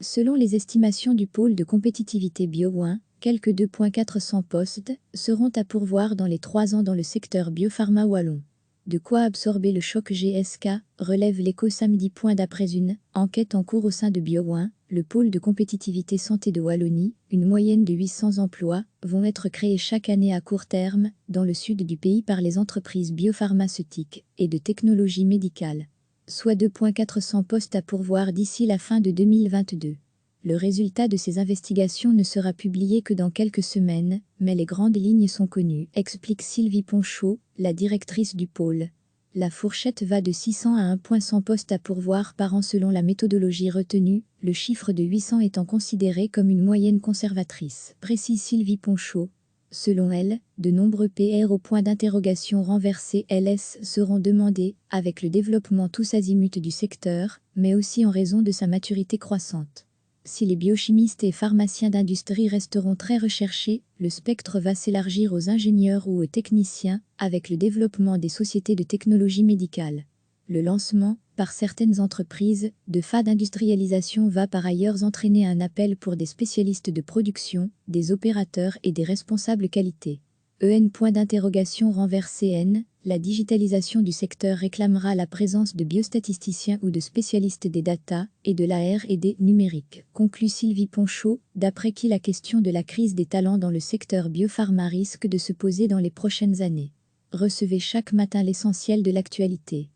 Selon les estimations du pôle de compétitivité BioOne, quelques 2,400 postes seront à pourvoir dans les 3 ans dans le secteur biopharma wallon. De quoi absorber le choc GSK, relève l'Écho samedi. D'après une enquête en cours au sein de BioOne, le pôle de compétitivité santé de Wallonie, une moyenne de 800 emplois vont être créés chaque année à court terme dans le sud du pays par les entreprises biopharmaceutiques et de technologie médicale, soit 2,400 postes à pourvoir d'ici la fin de 2022. Le résultat de ces investigations ne sera publié que dans quelques semaines, mais les grandes lignes sont connues, explique Sylvie Ponchot, la directrice du pôle. La fourchette va de 600 à 1,100 postes à pourvoir par an selon la méthodologie retenue, le chiffre de 800 étant considéré comme une moyenne conservatrice, précise Sylvie Ponchot. Selon elle, de nombreux PR au point d'interrogation renversé LS seront demandés, avec le développement tous azimuts du secteur, mais aussi en raison de sa maturité croissante. Si les biochimistes et pharmaciens d'industrie resteront très recherchés, le spectre va s'élargir aux ingénieurs ou aux techniciens, avec le développement des sociétés de technologie médicale. Le lancement, par certaines entreprises, de phases d'industrialisation va par ailleurs entraîner un appel pour des spécialistes de production, des opérateurs et des responsables qualité. Renversé. La digitalisation du secteur réclamera la présence de biostatisticiens ou de spécialistes des data et de la R&D numérique, conclut Sylvie Ponchot, d'après qui la question de la crise des talents dans le secteur biopharma risque de se poser dans les prochaines années. Recevez chaque matin l'essentiel de l'actualité.